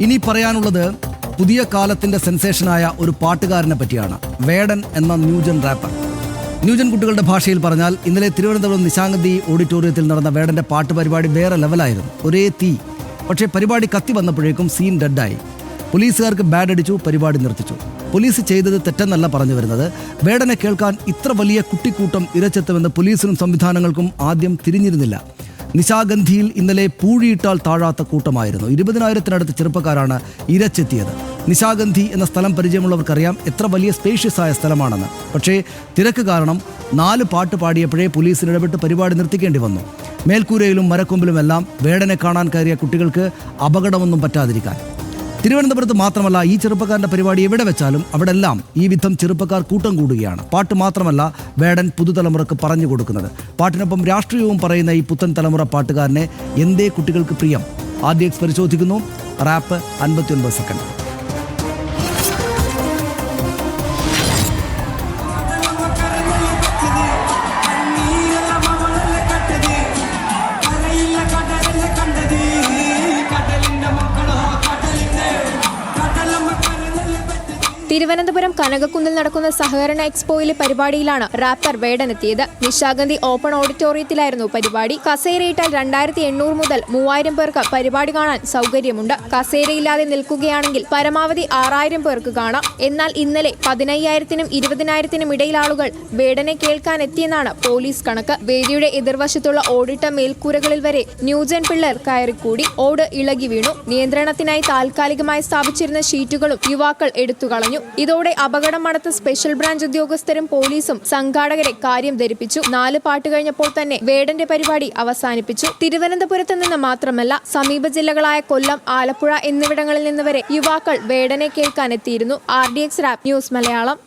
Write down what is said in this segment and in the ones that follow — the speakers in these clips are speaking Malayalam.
ഇനി പറയാനുള്ളത് പുതിയ കാലത്തിന്റെ സെൻസേഷനായ ഒരു പാട്ടുകാരനെ പറ്റിയാണ്. വേടൻ എന്ന ന്യൂജൻ റാപ്പർ. ന്യൂജൻ കുട്ടികളുടെ ഭാഷയിൽ പറഞ്ഞാൽ ഇന്നലെ തിരുവനന്തപുരം നിശാഗന്ധി ഓഡിറ്റോറിയത്തിൽ നടന്ന വേടന്റെ പാട്ട് പരിപാടി വേറെ ലെവലായിരുന്നു. ഒരേ തീ. പക്ഷേ പരിപാടി കത്തി വന്നപ്പോഴേക്കും സീൻ ഡെഡായി. പോലീസുകാർക്ക് ബാഡ് അടിച്ചു, പരിപാടി നിർത്തിച്ചു. പോലീസ് ചെയ്തത് തെറ്റെന്നല്ല പറഞ്ഞു വരുന്നത്. വേടനെ കേൾക്കാൻ ഇത്ര വലിയ കുട്ടിക്കൂട്ടം ഇരച്ചെത്തുമെന്ന് പോലീസിനും സംവിധാനങ്ങൾക്കും ആദ്യം തിരിഞ്ഞിരുന്നില്ല. നിശാഗന്ധിയിൽ ഇന്നലെ പൂഴിയിട്ടാൽ താഴാത്ത കൂട്ടമായിരുന്നു. 20,000-നടുത്ത് ചെറുപ്പക്കാരാണ് ഇരച്ചെത്തിയത്. നിശാഗന്ധി എന്ന സ്ഥലം പരിചയമുള്ളവർക്കറിയാം എത്ര വലിയ സ്പേഷ്യസ് ആയ സ്ഥലമാണെന്ന്. പക്ഷേ തിരക്ക് കാരണം 4 പാട്ട് പാടിയപ്പോഴേ പോലീസിന് ഇടപെട്ട് പരിപാടി നിർത്തിക്കേണ്ടി വന്നു. മേൽക്കൂരയിലും മരക്കൊമ്പിലുമെല്ലാം വേടനെ കാണാൻ കയറിയ കുട്ടികൾക്ക് അപകടമൊന്നും പറ്റാതിരിക്കാൻ. തിരുവനന്തപുരത്ത് മാത്രമല്ല, ഈ ചെറുപ്പക്കാരൻ്റെ പരിപാടി എവിടെ വെച്ചാലും അവിടെല്ലാം ഈ വിധം ചെറുപ്പക്കാർ കൂട്ടം കൂടുകയാണ്. പാട്ട് മാത്രമല്ല വേടൻ പുതുതലമുറക്ക് പറഞ്ഞു കൊടുക്കുന്നത്. പാട്ടിനൊപ്പം രാഷ്ട്രീയവും പറയുന്ന ഈ പുത്തൻ തലമുറ പാട്ടുകാരനെ എന്തേ കുട്ടികൾക്ക് പ്രിയം? RDX പരിശോധിക്കുന്നു. Rap 59 second. തിരുവനന്തപുരം കനകക്കുന്നിൽ നടക്കുന്ന സഹകരണ എക്സ്പോയിലെ പരിപാടിയിലാണ് റാപ്പർ വേടൻ എത്തിയത്. നിശാഗന്ധി ഓപ്പൺ ഓഡിറ്റോറിയത്തിലായിരുന്നു പരിപാടി. കസേരയിട്ടാൽ 2800 മുതൽ 3000 പേർക്ക് പരിപാടി കാണാൻ സൗകര്യമുണ്ട്. കസേരയില്ലാതെ നിൽക്കുകയാണെങ്കിൽ പരമാവധി 6000 പേർക്ക് കാണാം. എന്നാൽ ഇന്നലെ 15,000-നും 20,000-നും ഇടയിൽ ആളുകൾ വേടനെ കേൾക്കാൻ എത്തിയെന്നാണ് പോലീസ് കണക്ക്. വേദിയുടെ എതിർവശത്തുള്ള ഓടിട്ട മേൽക്കൂരകളിൽ വരെ ന്യൂജൻ പിള്ളേർ കയറിക്കൂടി. ഓട് ഇളകി വീണു. നിയന്ത്രണത്തിനായി താൽക്കാലികമായി സ്ഥാപിച്ചിരുന്ന ഷീറ്റുകളും യുവാക്കൾ എടുത്തുകളഞ്ഞു. ഇതോടെ അപകടം മണത്ത സ്പെഷ്യൽ ബ്രാഞ്ച് ഉദ്യോഗസ്ഥരും പോലീസും സംഘാടകരെ കാര്യം ധരിപ്പിച്ചു. 4 പാട്ട് കഴിഞ്ഞപ്പോൾ തന്നെ വേടന്റെ പരിപാടി അവസാനിപ്പിച്ചു. തിരുവനന്തപുരത്ത് നിന്ന് മാത്രമല്ല, സമീപ ജില്ലകളായ കൊല്ലം, ആലപ്പുഴ എന്നിവിടങ്ങളിൽ നിന്ന് വരെ യുവാക്കൾ വേടനെ കേൾക്കാൻ എത്തിയിരുന്നു. RDX rap news Malayalam.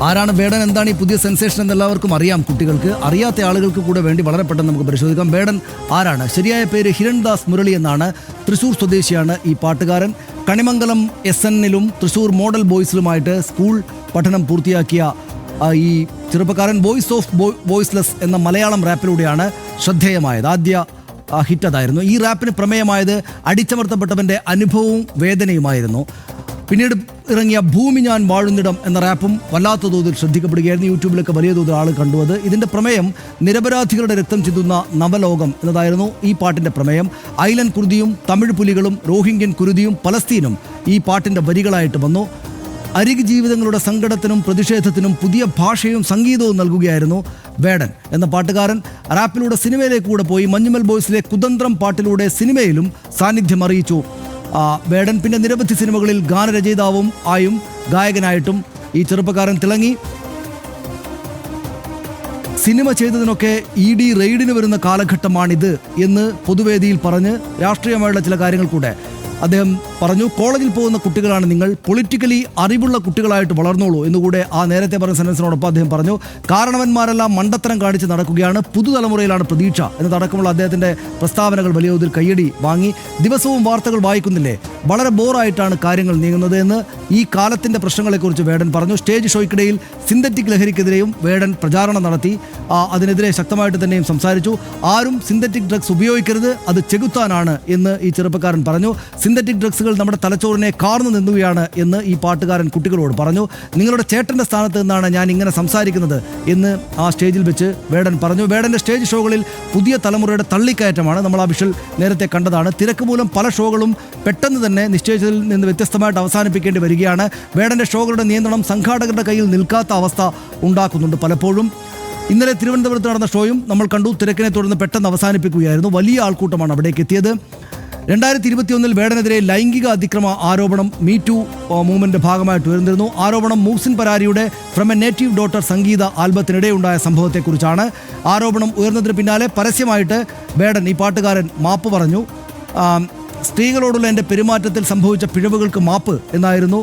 ആരാണ് വേടൻ? എന്താണ് ഈ പുതിയ സെൻസേഷൻ എന്ന് എല്ലാവർക്കും അറിയാം. കുട്ടികൾക്ക് അറിയാത്ത ആളുകൾക്ക് കൂടെ വേണ്ടി വളരെ പെട്ടെന്ന് നമുക്ക് പരിശോധിക്കാം. വേടൻ ആരാണ്? ശരിയായ പേര് ഹിരൺദാസ് മുരളി എന്നാണ്. തൃശ്ശൂർ സ്വദേശിയാണ് ഈ പാട്ടുകാരൻ. കണിമംഗലം SNലും തൃശ്ശൂർ മോഡൽ ബോയ്സിലുമായിട്ട് സ്കൂൾ പഠനം പൂർത്തിയാക്കിയ ഈ ചെറുപ്പക്കാരൻ വോയിസ് ഓഫ് വോയിസ്ലെസ് എന്ന മലയാളം റാപ്പിലൂടെയാണ് ശ്രദ്ധേയമായത്. ആദ്യ ഹിറ്റ് അതായിരുന്നു. ഈ റാപ്പിന് പ്രമേയമായത് അടിച്ചമർത്തപ്പെട്ടവൻ്റെ അനുഭവവും വേദനയുമായിരുന്നു. പിന്നീട് ഇറങ്ങിയ ഭൂമി ഞാൻ വാഴുന്നിടം എന്ന റാപ്പും വല്ലാത്ത തോതിൽ ശ്രദ്ധിക്കപ്പെടുകയായിരുന്നു. യൂട്യൂബിലൊക്കെ വലിയ തോതിൽ ആൾ കണ്ടുവത്. ഇതിൻ്റെ പ്രമേയം നിരപരാധികളുടെ രക്തം ചിന്തുന്ന നവലോകം എന്നതായിരുന്നു ഈ പാട്ടിൻ്റെ പ്രമേയം. ഐലൻ കുരുതിയും തമിഴ് പുലികളും റോഹിംഗ്യൻ കുരുതിയും പലസ്തീനും ഈ പാട്ടിൻ്റെ വരികളായിട്ട് വന്നു. അരിക് ജീവിതങ്ങളുടെ സങ്കടത്തിനും പ്രതിഷേധത്തിനും പുതിയ ഭാഷയും സംഗീതവും നൽകുകയായിരുന്നു വേടൻ എന്ന പാട്ടുകാരൻ. റാപ്പിലൂടെ സിനിമയിലേക്ക് കൂടെ പോയി. മഞ്ഞുമൽ ബോയ്സിലെ കുതന്ത്രം പാട്ടിലൂടെ സിനിമയിലും സാന്നിധ്യം അറിയിച്ചു വേടൻ. പിന്നെ നിരവധി സിനിമകളിൽ ഗാനരചയിതാവും ആയും ഗായകനായിട്ടും ഈ ചെറുപ്പക്കാരൻ തിളങ്ങി. സിനിമ ചെയ്തതിനൊക്കെ ED റെയ്ഡിന് വരുന്ന കാലഘട്ടമാണിത് എന്ന് പൊതുവേദിയിൽ പറഞ്ഞ് രാഷ്ട്രീയമായുള്ള ചില കാര്യങ്ങൾ കൂടെ അദ്ദേഹം പറഞ്ഞു. കോളേജിൽ പോകുന്ന കുട്ടികളാണ് നിങ്ങൾ, പൊളിറ്റിക്കലി അറിവുള്ള കുട്ടികളായിട്ട് വളർന്നോളൂ എന്നുകൂടെ ആ നേരത്തെ പറഞ്ഞ സെൻറ്റൻസിനോടൊപ്പം അദ്ദേഹം പറഞ്ഞു. കാരണവന്മാരെല്ലാം മണ്ടത്തരം കാണിച്ച് നടക്കുകയാണ്, പുതുതലമുറയിലാണ് പ്രതീക്ഷ എന്നതടക്കമുള്ള അദ്ദേഹത്തിൻ്റെ പ്രസ്താവനകൾ വലിയ തോതിൽ കയ്യടി വാങ്ങി. ദിവസവും വാർത്തകൾ വായിക്കുന്നില്ലേ, വളരെ ബോറായിട്ടാണ് കാര്യങ്ങൾ നീങ്ങുന്നത് എന്ന് ഈ കാലത്തിൻ്റെ പ്രശ്നങ്ങളെക്കുറിച്ച് വേടൻ പറഞ്ഞു. സ്റ്റേജ് ഷോയ്ക്കിടയിൽ സിന്തറ്റിക് ലഹരിക്കെതിരെയും വേടൻ പ്രചാരണം നടത്തി. അതിനെതിരെ ശക്തമായിട്ട് തന്നെയും സംസാരിച്ചു. ആരും സിന്തറ്റിക് ഡ്രഗ്സ് ഉപയോഗിക്കരുത്, അത് ചെകുത്താനാണ് എന്ന് ഈ ചെറുപ്പക്കാരൻ പറഞ്ഞു. സിന്തറ്റിക് ഡ്രഗ്സുകൾ നമ്മുടെ തലച്ചോറിനെ കാർന്നു നിന്നുകയാണ് എന്ന് ഈ പാട്ടുകാരൻ കുട്ടികളോട് പറഞ്ഞു. നിങ്ങളുടെ ചേട്ടൻ്റെ സ്ഥാനത്ത് നിന്നാണ് ഞാൻ ഇങ്ങനെ സംസാരിക്കുന്നത് എന്ന് ആ സ്റ്റേജിൽ വെച്ച് വേടൻ പറഞ്ഞു. വേടൻ്റെ സ്റ്റേജ് ഷോകളിൽ പുതിയ തലമുറയുടെ തള്ളിക്കയറ്റമാണ്. നമ്മൾ ആ വിഷ്വൽ നേരത്തെ കണ്ടതാണ്. തിരക്ക് മൂലം പല ഷോകളും പെട്ടെന്ന് തന്നെ നിശ്ചയിച്ചതിൽ നിന്ന് വ്യത്യസ്തമായിട്ട് അവസാനിപ്പിക്കേണ്ടി വരികയാണ്. വേടൻ്റെ ഷോകളുടെ നിയന്ത്രണം സംഘാടകരുടെ കയ്യിൽ നിൽക്കാത്ത അവസ്ഥ ഉണ്ടാക്കുന്നുണ്ട് പലപ്പോഴും. ഇന്നലെ തിരുവനന്തപുരത്ത് നടന്ന ഷോയും നമ്മൾ കണ്ടു. തിരക്കിനെ തുടർന്ന് പെട്ടെന്ന് അവസാനിപ്പിക്കുകയായിരുന്നു. വലിയ ആൾക്കൂട്ടമാണ് അവിടേക്ക് എത്തിയത്. 2021 വേടനെതിരെ ലൈംഗിക അതിക്രമ ആരോപണം മീ-ടു മൂവ്മെൻ്റ് ഭാഗമായിട്ട് ഉയർന്നിരുന്നു. ആരോപണം മൂഹ്സിൻ പരാരിയുടെ ഫ്രം എ നേറ്റീവ് ഡോട്ടർ സംഗീത ആൽബത്തിനിടെ ഉണ്ടായ സംഭവത്തെക്കുറിച്ചാണ്. ആരോപണം ഉയർന്നതിന് പിന്നാലെ പരസ്യമായിട്ട് വേടൻ, ഈ പാട്ടുകാരൻ, മാപ്പ് പറഞ്ഞു. സ്ത്രീകളോടുള്ള എൻ്റെ പെരുമാറ്റത്തിൽ സംഭവിച്ച പിഴവുകൾക്ക് മാപ്പ് എന്നായിരുന്നു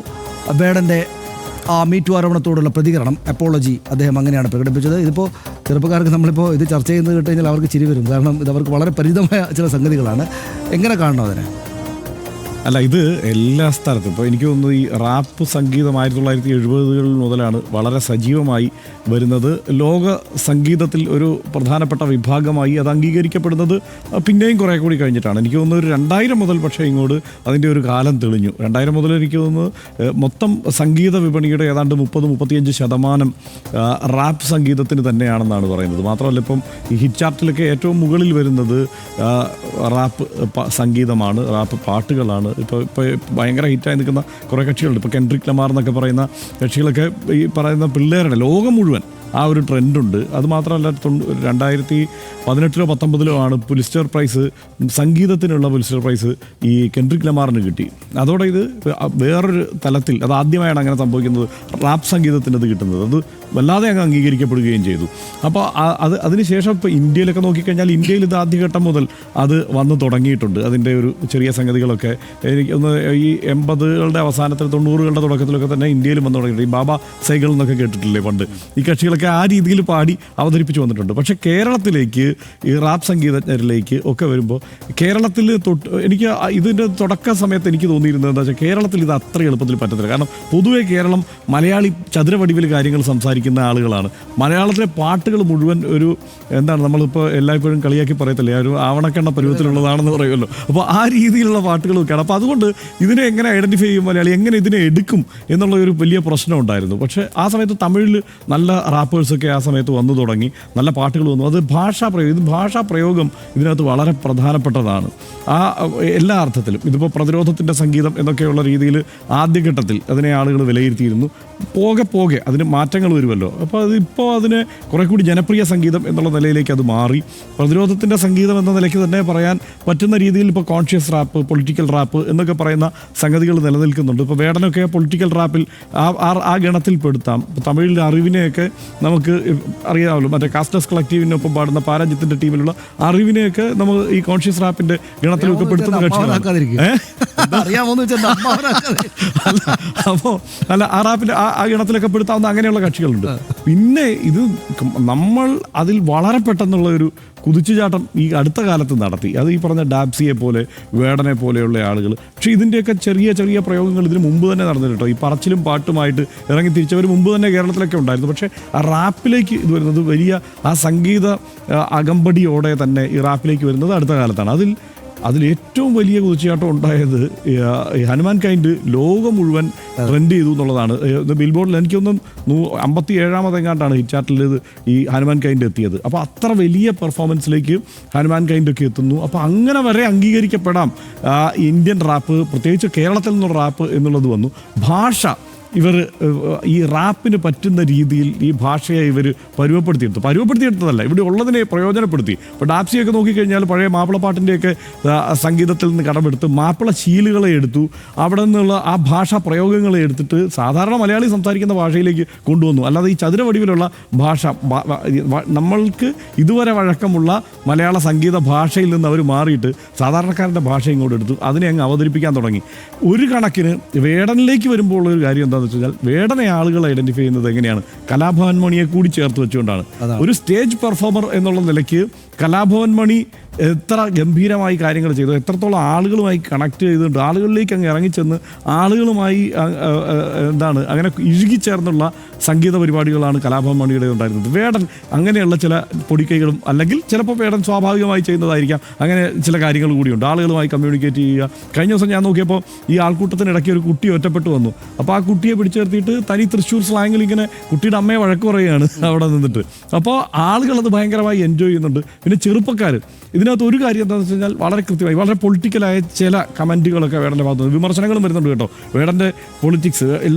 വേടൻ്റെ മീ-ടു ആരോപണത്തോടുള്ള പ്രതികരണം. അപ്പോളജി അദ്ദേഹം അങ്ങനെയാണ് പ്രകടിപ്പിച്ചത്. ഇതിപ്പോൾ ചെറുപ്പക്കാർക്ക് നമ്മളിപ്പോൾ ഇത് ചർച്ച ചെയ്യുന്നത് കേട്ട് കഴിഞ്ഞാൽ അവർക്ക് ചിരി വരും. കാരണം ഇത് അവർക്ക് വളരെ പരിചിതമായ ചില സംഗതികളാണ്. എങ്ങനെ കാണണം അതിനെ? അല്ല, ഇത് എല്ലാ സ്ഥലത്തും ഇപ്പോൾ എനിക്ക് തോന്നുന്നു ഈ റാപ്പ് സംഗീതം 1970 മുതലാണ് വളരെ സജീവമായി വരുന്നത്. ലോക സംഗീതത്തിൽ ഒരു പ്രധാനപ്പെട്ട വിഭാഗമായി അത് അംഗീകരിക്കപ്പെടുന്നത് പിന്നെയും കുറേ കൂടി കഴിഞ്ഞിട്ടാണ്. എനിക്ക് തോന്നുന്നു ഒരു 2000 മുതൽ പക്ഷേ ഇങ്ങോട്ട് അതിൻ്റെ ഒരു കാലം തെളിഞ്ഞു. 2000 മുതൽ എനിക്ക് തോന്നുന്നു മൊത്തം സംഗീത വിപണിയുടെ ഏതാണ്ട് 30-35% റാപ്പ് സംഗീതത്തിന് തന്നെയാണെന്നാണ് പറയുന്നത്. മാത്രമല്ല, ഇപ്പം ഈ ഹിറ്റ് ചാർട്ടിലൊക്കെ ഏറ്റവും മുകളിൽ വരുന്നത് റാപ്പ് സംഗീതമാണ്, റാപ്പ് പാട്ടുകളാണ്. ഇപ്പോൾ ഭയങ്കര ഹിറ്റായി നിൽക്കുന്ന കുറേ കക്ഷികളുണ്ട്. ഇപ്പോൾ കെൻഡ്രിക് ലമാർ എന്നൊക്കെ പറയുന്ന കക്ഷികളൊക്കെ ഈ പറയുന്ന പിള്ളേരുടെ ലോകം മുഴുവൻ ആ ഒരു ട്രെൻഡുണ്ട്. അതുമാത്രമല്ല, 2018-19 ആണ് പുലിസ്റ്റർ പ്രൈസ്, സംഗീതത്തിനുള്ള പുലിസ്റ്റർ പ്രൈസ് ഈ കെൻഡ്രിക് ലമാറിന് കിട്ടി. അതോടെ ഇത് വേറൊരു തലത്തിൽ, അത് ആദ്യമായാണ് അങ്ങനെ സംഭവിക്കുന്നത്, റാപ്പ് സംഗീതത്തിന് അത് കിട്ടുന്നത്. അത് വല്ലാതെ അങ്ങ് അംഗീകരിക്കപ്പെടുകയും ചെയ്തു. അപ്പോൾ അതിനുശേഷം ഇപ്പോൾ ഇന്ത്യയിലൊക്കെ നോക്കിക്കഴിഞ്ഞാൽ ഇന്ത്യയിൽ ഇത് ആദ്യഘട്ടം മുതൽ അത് വന്നു തുടങ്ങിയിട്ടുണ്ട്. അതിൻ്റെ ഒരു ചെറിയ സംഗതികളൊക്കെ എനിക്കൊന്ന് ഈ 80കളുടെ അവസാനത്തിൽ 90കളുടെ തുടക്കത്തിലൊക്കെ തന്നെ ഇന്ത്യയിലും വന്നു തുടങ്ങിയിട്ടുണ്ട്. ഈ ബാബ സൈക്കിൾ എന്നൊക്കെ കേട്ടിട്ടില്ലേ പണ്ട്? ഈ കക്ഷികളൊക്കെ ആ രീതിയിൽ പാടി അവതരിപ്പിച്ച് വന്നിട്ടുണ്ട്. പക്ഷേ കേരളത്തിലേക്ക് ഈ റാപ്പ് സംഗീതജ്ഞരിലേക്ക് ഒക്കെ വരുമ്പോൾ കേരളത്തിൽ എനിക്ക് ഇതിൻ്റെ തുടക്ക സമയത്ത് എനിക്ക് തോന്നിയിരുന്നത് എന്താ വെച്ചാൽ കേരളത്തിൽ ഇത് അത്ര എളുപ്പത്തിൽ പറ്റത്തില്ല. കാരണം പൊതുവേ കേരളം മലയാളി ചതുരവടിവിൽ കാര്യങ്ങൾ സംസാരിക്കുന്ന ആളുകളാണ്. മലയാളത്തിലെ പാട്ടുകൾ മുഴുവൻ ഒരു എന്താണ്, നമ്മളിപ്പോൾ എല്ലായ്പ്പോഴും കളിയാക്കി പറയത്തില്ലേ, ഒരു ആവണക്കെണ്ണ പരുവത്തിലുള്ളതാണെന്ന് പറയുമല്ലോ. അപ്പോൾ ആ രീതിയിലുള്ള പാട്ടുകളൊക്കെയാണ്. അപ്പോൾ അതുകൊണ്ട് ഇതിനെ എങ്ങനെ ഐഡൻറ്റിഫൈ ചെയ്യും മലയാളി, എങ്ങനെ ഇതിനെ എടുക്കും എന്നുള്ള ഒരു വലിയ പ്രശ്നം ഉണ്ടായിരുന്നു. പക്ഷേ ആ സമയത്ത് തമിഴിൽ നല്ല റാപ്പേഴ്സൊക്കെ ആ സമയത്ത് വന്നു തുടങ്ങി, നല്ല പാട്ടുകൾ വന്നു. അത് ഭാഷാ പ്രയോഗം ഇതിനകത്ത് വളരെ പ്രധാനപ്പെട്ടതാണ് ആ എല്ലാ അർത്ഥത്തിലും. ഇതിപ്പോൾ പ്രതിരോധത്തിൻ്റെ സംഗീതം എന്നൊക്കെയുള്ള രീതിയിൽ ആദ്യഘട്ടത്തിൽ അതിനെ ആളുകൾ വിലയിരുത്തിയിരുന്നു. പോകെ അതിന് മാറ്റങ്ങൾ വരുമല്ലോ. അപ്പോൾ അതിപ്പോൾ അതിന് കുറെ കൂടി ജനപ്രിയ സംഗീതം എന്നുള്ള നിലയിലേക്ക് അത് മാറി. പ്രതിരോധത്തിൻ്റെ സംഗീതം എന്ന നിലയ്ക്ക് തന്നെ പറയാൻ പറ്റുന്ന രീതിയിൽ ഇപ്പോൾ കോൺഷ്യസ് റാപ്പ്, പൊളിറ്റിക്കൽ റാപ്പ് എന്നൊക്കെ പറയുന്ന സംഗതികൾ നിലനിൽക്കുന്നുണ്ട്. ഇപ്പോൾ വേടനൊക്കെ പൊളിറ്റിക്കൽ റാപ്പിൽ ആ ഗണത്തിൽ പെടുത്താം. തമിഴിലെ അറിവിനെയൊക്കെ നമുക്ക് അറിയാമല്ലോ, മറ്റേ കാസ്റ്റേഴ്സ് കളക്റ്റീവിനൊപ്പം പാടുന്ന പാരാജിത്തിൻ്റെ ടീമിലുള്ള അറിവിനെയൊക്കെ നമ്മൾ ഈ കോൺഷ്യസ് റാപ്പിൻ്റെ ഗണത്തിലൊക്കെ പെടുത്തുന്ന കക്ഷികളാണ്. അപ്പോൾ അല്ല, ആ റാപ്പിൻ്റെ ആ ഗണത്തിലൊക്കെ പെടുത്താവുന്ന അങ്ങനെയുള്ള കക്ഷികളുണ്ട്. പിന്നെ ഇത് നമ്മൾ അതിൽ വളരെ പെട്ടെന്നുള്ള ഒരു കുതിച്ചുചാട്ടം ഈ അടുത്ത കാലത്ത് നടത്തി. അത് ഈ പറഞ്ഞ ഡാബ്സിയെ പോലെ, വേടനെ പോലെയുള്ള ആളുകൾ. പക്ഷേ ഇതിൻ്റെയൊക്കെ ചെറിയ ചെറിയ പ്രയോഗങ്ങൾ ഇതിന് മുമ്പ് തന്നെ നടന്നിട്ടോ. ഈ പറച്ചിലും പാട്ടുമായിട്ട് ഇറങ്ങി തിരിച്ചവർ മുമ്പ് തന്നെ കേരളത്തിലൊക്കെ ഉണ്ടായിരുന്നു. പക്ഷേ ആ റാപ്പിലേക്ക് ഇത് വരുന്നത് വലിയ ആ സംഗീത അകമ്പടിയോടെ തന്നെ ഈ റാപ്പിലേക്ക് വരുന്നത് അടുത്ത കാലത്താണ്. അതിൽ ഏറ്റവും വലിയ കുതിച്ചുചാട്ടം ഉണ്ടായത് ഹനുമാൻ കൈൻഡ് ലോകം മുഴുവൻ ട്രെൻഡ് ചെയ്തു എന്നുള്ളതാണ്. ബിൽബോർഡിൽ എനിക്കൊന്നും 57-ാമതെങ്ങാണ്ടാണ് ഹിറ്റ് ചാർട്ടിൽ ഈ ഹനുമാൻ കൈൻഡ് എത്തിയത്. അപ്പോൾ അത്ര വലിയ പെർഫോമൻസിലേക്ക് ഹനുമാൻ കൈൻഡൊക്കെ എത്തുന്നു. അപ്പോൾ അങ്ങനെ വരെ അംഗീകരിക്കപ്പെടാം ഇന്ത്യൻ റാപ്പ്, പ്രത്യേകിച്ച് കേരളത്തിൽ നിന്നുള്ള റാപ്പ് എന്നുള്ളത് വന്നു. ഭാഷ ഇവർ ഈ റാപ്പിന് പറ്റുന്ന രീതിയിൽ ഈ ഭാഷയെ ഇവർ പരുവപ്പെടുത്തിയെടുത്തതല്ല, ഇവിടെ ഉള്ളതിനെ പ്രയോജനപ്പെടുത്തി. ഇപ്പോൾ ഡാപ്സിയൊക്കെ നോക്കിക്കഴിഞ്ഞാൽ പഴയ മാപ്പിളപ്പാട്ടിൻ്റെയൊക്കെ സംഗീതത്തിൽ നിന്ന് കടമെടുത്ത് മാപ്പിള ശീലുകളെ എടുത്തു, അവിടെ നിന്നുള്ള ആ ഭാഷാ പ്രയോഗങ്ങളെ എടുത്തിട്ട് സാധാരണ മലയാളി സംസാരിക്കുന്ന ഭാഷയിലേക്ക് കൊണ്ടുവന്നു. അല്ലാതെ ഈ ചതുരവടിവിലുള്ള ഭാഷ, നമ്മൾക്ക് ഇതുവരെ വഴക്കമുള്ള മലയാള സംഗീത ഭാഷയിൽ നിന്ന് അവർ മാറിയിട്ട് സാധാരണക്കാരൻ്റെ ഭാഷ ഇങ്ങോട്ട് എടുത്തു, അതിനെ അങ്ങ് അവതരിപ്പിക്കാൻ തുടങ്ങി. ഒരു കണക്കിന് വേടനിലേക്ക് വരുമ്പോൾ ഉള്ളൊരു കാര്യം എന്താണെന്ന് വെച്ച് കഴിഞ്ഞാൽ, വേടനെ ആളുകൾ ഐഡന്റിഫൈ ചെയ്യുന്നത് എങ്ങനെയാണ്? കലാഭവൻ മണിയെ കൂടി ചേർത്ത് വെച്ചുകൊണ്ടാണ്. ഒരു സ്റ്റേജ് പെർഫോമർ എന്നുള്ള നിലയ്ക്ക് കലാഭവൻ മണി എത്ര ഗംഭീരമായി കാര്യങ്ങൾ ചെയ്തു, എത്രത്തോളം ആളുകളുമായി കണക്ട് ചെയ്തിട്ടുണ്ട്, ആളുകളിലേക്ക് അങ്ങ് ഇറങ്ങിച്ചെന്ന് ആളുകളുമായി അങ്ങനെ ഇഴുകിച്ചേർന്നുള്ള സംഗീത പരിപാടികളാണ് കലാഭവൻ മണിയുടെ ഉണ്ടായിരുന്നത്. വേടൻ അങ്ങനെയുള്ള ചില പൊടിക്കൈകളും, അല്ലെങ്കിൽ ചിലപ്പോൾ വേടൻ സ്വാഭാവികമായി ചെയ്യുന്നതായിരിക്കാം, അങ്ങനെ ചില കാര്യങ്ങൾ കൂടിയുണ്ട്. ആളുകളുമായി കമ്മ്യൂണിക്കേറ്റ് ചെയ്യുക. കഴിഞ്ഞ ദിവസം ഞാൻ നോക്കിയപ്പോൾ ഈ ആൾക്കൂട്ടത്തിനിടയ്ക്ക് ഒരു കുട്ടി ഒറ്റപ്പെട്ടു വന്നു. അപ്പോൾ ആ കുട്ടിയെ പിടിച്ചു നിർത്തിയിട്ട് തനി തൃശ്ശൂർ സ്ലാങ്ങിൽ ഇങ്ങനെ കുട്ടിയുടെ അമ്മയെ വഴക്ക് പറയുകയാണ് അവിടെ നിന്നിട്ട്. അപ്പോൾ ആളുകളത് ഭയങ്കരമായി എൻജോയ് ചെയ്യുന്നുണ്ട്. പിന്നെ ചെറുപ്പക്കാർ ഇതിനകത്ത് ഒരു കാര്യം എന്താണെന്ന് വെച്ച് കഴിഞ്ഞാൽ, വളരെ കൃത്യമായി വളരെ പൊളിറ്റിക്കലായ ചില കമൻറ്റുകളൊക്കെ വേടൻ്റെ ഭാഗത്തുനിന്ന് വിമർശനങ്ങളും വരുന്നുണ്ട് കേട്ടോ. വേടൻ്റെ പൊളിറ്റിക്സ്,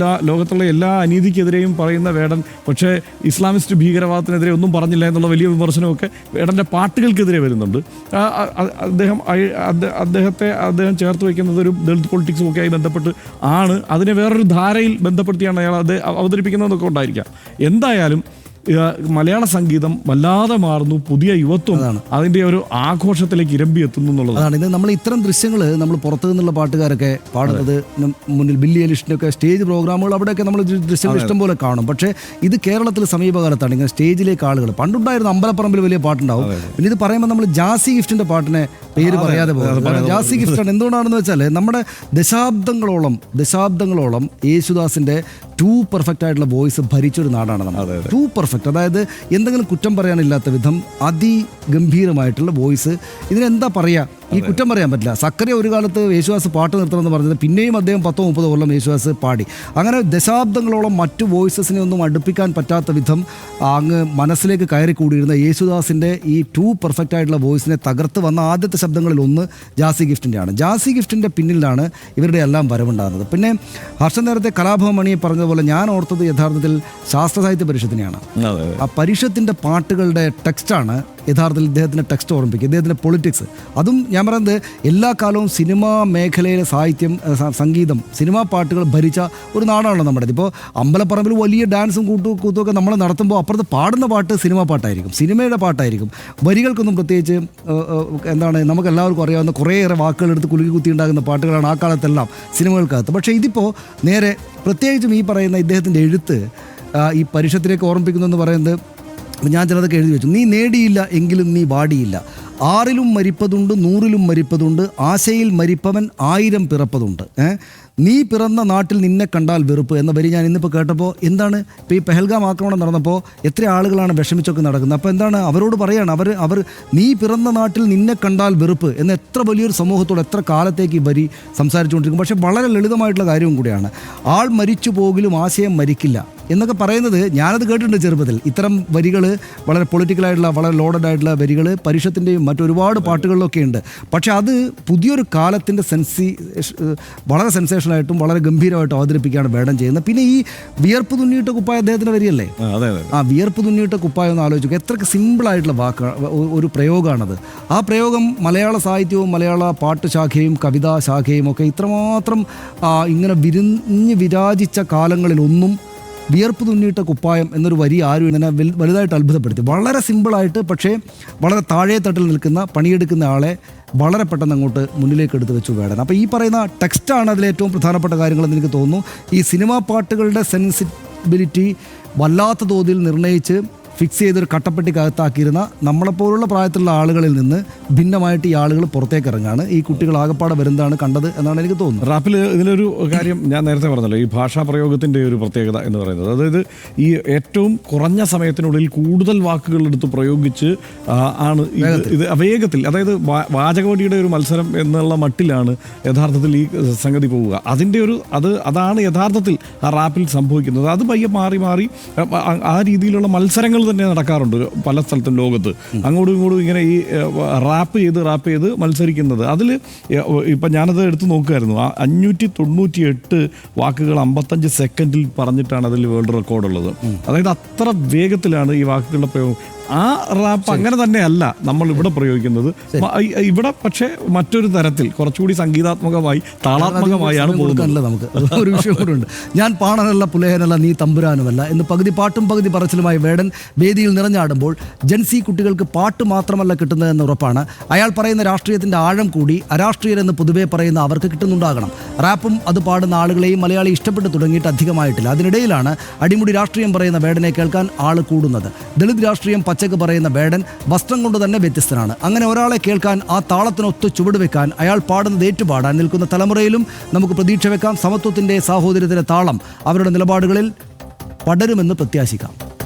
ലോകത്തുള്ള എല്ലാ അനീതിക്കെതിരെയും പറയുന്ന വേടൻ പക്ഷേ ഇസ്ലാമിസ്റ്റ് ഭീകരവാദത്തിനെതിരെ ഒന്നും പറഞ്ഞില്ല എന്നുള്ള വലിയ വിമർശനമൊക്കെ വേടൻ്റെ പാട്ടുകൾക്കെതിരെ വരുന്നുണ്ട്. അദ്ദേഹം ചേർത്ത് വയ്ക്കുന്നത് ഒരു ദളിത് പൊളിറ്റിക്സും ഒക്കെ ആയി ബന്ധപ്പെട്ട് ആണ്. അതിനെ വേറൊരു ധാരയിൽ ബന്ധപ്പെടുത്തിയാണ് അയാൾ അത് അവതരിപ്പിക്കുന്നതൊക്കെ ഉണ്ടായിരിക്കാം. എന്തായാലും മലയാള സംഗീതം വല്ലാതെ മാറുന്നു. പുതിയ യുവത്വം അതിൻ്റെ ഒരു ആഘോഷത്തിലേക്ക് ഇരമ്പി എത്തുന്നു എന്നുള്ളതാണ്. ഇത് നമ്മൾ ഇത്തരം ദൃശ്യങ്ങൾ നമ്മൾ പുറത്തു നിന്നുള്ള പാട്ടുകാരൊക്കെ പാടുന്നത് മുന്നിൽ ബില്ലി എലിഷനൊക്കെ സ്റ്റേജ് പ്രോഗ്രാമുകൾ, അവിടെയൊക്കെ നമ്മൾ ദൃശ്യങ്ങൾ ഇഷ്ടം പോലെ കാണും. പക്ഷേ ഇത് കേരളത്തിൽ സമീപകാലത്താണ് ഇങ്ങനെ സ്റ്റേജിലേക്ക് ആളുകൾ. പണ്ടുണ്ടായിരുന്ന അമ്പലപ്പറമ്പിൽ വലിയ പാട്ടുണ്ടാവും. പിന്നെ ഇത് പറയുമ്പോൾ നമ്മൾ ജാസി ഗിഫ്റ്റിൻ്റെ പാട്ടിനെ പേര് പറയാതെ പോകുന്നത്. ജാസി ഗിഫ്റ്റാണ്. എന്തുകൊണ്ടാണെന്ന് വെച്ചാൽ നമ്മുടെ ദശാബ്ദങ്ങളോളം യേശുദാസിന്റെ ടു പെർഫെക്റ്റ് ആയിട്ടുള്ള വോയിസ് ഭരിച്ചൊരു നാടാണ് നമ്മൾ. ടു പെർഫെക്റ്റ്, അതായത് എന്തെങ്കിലും കുറ്റം പറയാനില്ലാത്ത വിധം അതിഗംഭീരമായിട്ടുള്ള വോയിസ്. ഇതിനെന്താ പറയുക, ഈ കുറ്റം പറയാൻ പറ്റില്ല. സക്കറിയ ഒരു കാലത്ത് യേശുദാസ് പാട്ട് നിർത്തണമെന്ന് പറഞ്ഞത് പിന്നെയും അദ്ദേഹം 10-30 കൊല്ലം യേശുദാസ് പാടി. അങ്ങനെ ദശാബ്ദങ്ങളോളം മറ്റു വോയിസസിനെ ഒന്നും അടുപ്പിക്കാൻ പറ്റാത്ത വിധം അങ്ങ് മനസ്സിലേക്ക് കയറി കൂടിയിരുന്ന യേശുദാസിൻ്റെ ഈ ടു പെർഫെക്റ്റ് ആയിട്ടുള്ള വോയിസിനെ തകർത്ത് വന്ന ആദ്യത്തെ ശബ്ദങ്ങളിൽ ഒന്ന് ജാസി ഗിഫ്റ്റിൻ്റെയാണ്. ജാസി ഗിഫ്റ്റിൻ്റെ പിന്നിലാണ് ഇവരുടെ എല്ലാം വരവുണ്ടാകുന്നത്. പിന്നെ ഹർഷൻ നേരത്തെ കലാഭവൻ മണിയെ പറഞ്ഞതുപോലെ ഞാൻ ഓർത്തത് യഥാർത്ഥത്തിൽ ശാസ്ത്ര സാഹിത്യ പരിഷത്തിനെയാണ്. ആ പരിഷത്തിൻ്റെ പാട്ടുകളുടെ ടെക്സ്റ്റാണ് യഥാർത്ഥത്തിൽ ഇദ്ദേഹത്തിൻ്റെ ടെക്സ്റ്റ് ഓർമ്മിപ്പിക്കുക, ഇദ്ദേഹത്തിൻ്റെ പൊളിറ്റിക്സ്. അതും ഞാൻ പറയുന്നത് എല്ലാ കാലവും സിനിമാ മേഖലയിലെ സാഹിത്യം, സംഗീതം, സിനിമാ പാട്ടുകൾ ഭരിച്ച ഒരു നാടാണല്ലോ നമ്മുടെ. ഇപ്പോൾ അമ്പലപ്പറമ്പിൽ വലിയ ഡാൻസും കൂത്തുമൊക്കെ നമ്മൾ നടത്തുമ്പോൾ അപ്പുറത്ത് പാടുന്ന പാട്ട് സിനിമാ പാട്ടായിരിക്കും, സിനിമയുടെ പാട്ടായിരിക്കും. വരികൾക്കൊന്നും പ്രത്യേകിച്ച് എന്താണ് നമുക്ക് എല്ലാവർക്കും അറിയാവുന്ന കുറേയേറെ വാക്കുകളെടുത്ത് കുലുക്കി കുത്തി ഉണ്ടാകുന്ന പാട്ടുകളാണ് ആ കാലത്തെല്ലാം സിനിമകൾക്കകത്ത്. പക്ഷേ ഇതിപ്പോൾ നേരെ പ്രത്യേകിച്ചും ഈ പറയുന്ന ഇദ്ദേഹത്തിൻ്റെ എഴുത്ത് ഈ പരിഷത്തിലേക്ക് ഓർമ്മിപ്പിക്കുന്നതെന്ന് പറയുന്നത്, ഞാൻ ചിലതൊക്കെ എഴുതി വെച്ചു. നീ നേടിയില്ല എങ്കിലും നീ വാടിയില്ല, 6ലും മരിപ്പതുണ്ട് 100ലും മരിപ്പതുണ്ട്, ആശയിൽ മരിപ്പവൻ 1000 പിറപ്പതുണ്ട്, നീ പിറന്ന നാട്ടിൽ നിന്നെ കണ്ടാൽ വെറുപ്പ് എന്ന വരി ഞാൻ ഇന്നിപ്പോൾ കേട്ടപ്പോൾ എന്താണ്, ഇപ്പോൾ ഈ പെഹൽഗാം ആക്രമണം നടന്നപ്പോൾ എത്ര ആളുകളാണ് വിഷമിച്ചൊക്കെ നടക്കുന്നത്. അപ്പോൾ എന്താണ് അവരോട് പറയുകയാണ്, അവർ നീ പിറന്ന നാട്ടിൽ നിന്നെ കണ്ടാൽ വെറുപ്പ് എന്ന എത്ര വലിയൊരു സമൂഹത്തോട് എത്ര കാലത്തേക്ക് ഈ വരി സംസാരിച്ചുകൊണ്ടിരിക്കും. പക്ഷേ വളരെ ലളിതമായിട്ടുള്ള കാര്യവും കൂടിയാണ്. ആൾ മരിച്ചു പോകിലും ആശയം മരിക്കില്ല എന്നൊക്കെ പറയുന്നത് ഞാനത് കേട്ടിട്ടുണ്ട് ചെറുപ്പത്തിൽ. ഇത്തരം വരികൾ വളരെ പൊളിറ്റിക്കലായിട്ടുള്ള വളരെ ലോഡഡ് ആയിട്ടുള്ള വരികൾ പരിഷത്തിൻ്റെയും മറ്റൊരുപാട് പാട്ടുകളിലൊക്കെ ഉണ്ട്. പക്ഷേ അത് പുതിയൊരു കാലത്തിൻ്റെ വളരെ സെൻസേഷനായിട്ടും വളരെ ഗംഭീരമായിട്ടും അവതരിപ്പിക്കുകയാണ് വേടൻ ചെയ്യുന്നത്. പിന്നെ ഈ വിയർപ്പ് തുന്നിയിട്ട കുപ്പായ അദ്ദേഹത്തിൻ്റെ വരിയല്ലേ, ആ വിയർപ്പ് തുന്നിയിട്ട കുപ്പായം ഒന്ന് ആലോചിക്കുക. എത്രയ്ക്ക് സിമ്പിളായിട്ടുള്ള ഒരു പ്രയോഗമാണത്. ആ പ്രയോഗം മലയാള സാഹിത്യവും മലയാള പാട്ട് ശാഖയും കവിതാ ശാഖയും ഒക്കെ ഇത്രമാത്രം ഇങ്ങനെ വിരാജിച്ച കാലങ്ങളിലൊന്നും വിയർപ്പ് തുന്നിയിട്ട കുപ്പായം എന്നൊരു വരി ആരും ഇങ്ങനെ വലുതായിട്ട് അത്ഭുതപ്പെടുത്തി. വളരെ സിമ്പിളായിട്ട് പക്ഷേ വളരെ താഴെ തട്ടിൽ നിൽക്കുന്ന പണിയെടുക്കുന്ന ആളെ വളരെ പെട്ടെന്ന് അങ്ങോട്ട് മുന്നിലേക്ക് എടുത്ത് വെച്ചു വേടൻ. അപ്പോൾ ഈ പറയുന്ന ടെക്സ്റ്റാണ് അതിലേറ്റവും പ്രധാനപ്പെട്ട കാര്യങ്ങളെന്ന് എനിക്ക് തോന്നുന്നു. ഈ സിനിമാ പാട്ടുകളുടെ സെൻസിബിലിറ്റി വല്ലാത്ത തോതിൽ നിർണ്ണയിച്ച് ഫിക്സ് ചെയ്തൊരു കട്ടപ്പെട്ടിക്കകത്താക്കിയിരുന്ന നമ്മളെപ്പോലുള്ള പ്രായത്തിലുള്ള ആളുകളിൽ നിന്ന് ഭിന്നമായിട്ട് ഈ ആളുകൾ പുറത്തേക്ക് ഇറങ്ങാണ്. ഈ കുട്ടികൾ ആകപ്പാടെ വരുന്നതാണ് കണ്ടത് എന്നാണ് എനിക്ക് തോന്നുന്നത്. റാപ്പിൽ ഇതിലൊരു കാര്യം ഞാൻ നേരത്തെ പറഞ്ഞല്ലോ, ഈ ഭാഷാ പ്രയോഗത്തിൻ്റെ ഒരു പ്രത്യേകത എന്ന് പറയുന്നത്, അതായത് ഈ ഏറ്റവും കുറഞ്ഞ സമയത്തിനുള്ളിൽ കൂടുതൽ വാക്കുകൾ എടുത്ത് പ്രയോഗിച്ച് ആണ് ഇത് വേഗത്തിൽ, അതായത് വാചകവടിയുടെ ഒരു മത്സരം എന്നുള്ള മട്ടിലാണ് യഥാർത്ഥത്തിൽ ഈ സംഗതി പോവുക. അതിൻ്റെ അതാണ് യഥാർത്ഥത്തിൽ ആ റാപ്പിൽ സംഭവിക്കുന്നത്. അത് പയ്യെ മാറി ആ രീതിയിലുള്ള മത്സരങ്ങൾ തന്നെ നടക്കാറുണ്ട് പല സ്ഥലത്തും ലോകത്ത്. അങ്ങോട്ടും ഇങ്ങോട്ടും ഇങ്ങനെ ഈ റാപ്പ് ചെയ്ത് മത്സരിക്കുന്നത്. അതിൽ ഇപ്പം ഞാനത് എടുത്ത് നോക്കുമായിരുന്നു. 598 വാക്കുകൾ 55 സെക്കൻഡിൽ പറഞ്ഞിട്ടാണ് അതിൽ വേൾഡ് റെക്കോർഡുള്ളത്. അതായത് അത്ര വേഗത്തിലാണ് ഈ വാക്കുകളുടെ പ്രയോഗം. ആ റാപ്പ് അങ്ങനെ തന്നെയല്ല നമ്മൾ ഇവിടെ പ്രയോഗിക്കുന്നത്. ഇവിടെ പക്ഷേ മറ്റൊരു തരത്തിൽ കുറച്ചുകൂടി സംഗീതാത്മകമായി താളാത്മകമായാണ് പോകുന്നത്. നമുക്ക് ഒരു വിഷയം കൂടെ ഉണ്ട്. ഞാൻ പാണനല്ല പുലയനല്ല നീ തമ്പുരാനുമല്ല എന്ന് പകുതി പാട്ടും പകുതി പറച്ചിലുമായി വേടൻ വേദിയിൽ നിറഞ്ഞാടുമ്പോൾ ജൻസി കുട്ടികൾക്ക് പാട്ട് മാത്രമല്ല കിട്ടുന്നതെന്ന് ഉറപ്പാണ്. അയാൾ പറയുന്ന രാഷ്ട്രീയത്തിൻ്റെ ആഴം കൂടി അരാഷ്ട്രീയരെന്ന് പൊതുവെ പറയുന്ന അവർക്ക് കിട്ടുന്നുണ്ടാകണം. റാപ്പും അത് പാടുന്ന ആളുകളെയും മലയാളി ഇഷ്ടപ്പെട്ടു തുടങ്ങിയിട്ട് അധികമായിട്ടില്ല. അതിനിടയിലാണ് അടിമുടി രാഷ്ട്രീയം പറയുന്ന വേടനെ കേൾക്കാൻ ആൾ കൂടുന്നത്. ദളിത് രാഷ്ട്രീയം പച്ചക്ക് പറയുന്ന വേടൻ വസ്ത്രം കൊണ്ട് തന്നെ വ്യത്യസ്തനാണ്. അങ്ങനെ ഒരാളെ കേൾക്കാൻ, ആ താളത്തിനൊത്ത് ചുവട് വെക്കാൻ, അയാൾ പാടുന്നത് ഏറ്റുപാടാൻ നിൽക്കുന്ന തലമുറയിലും നമുക്ക് പ്രതീക്ഷ വെക്കാം. സമത്വത്തിൻ്റെ സാഹോദര്യത്തിൻ്റെ താളം അവരുടെ നിലപാടുകളിൽ പടരുമെന്ന് പ്രത്യാശിക്കാം.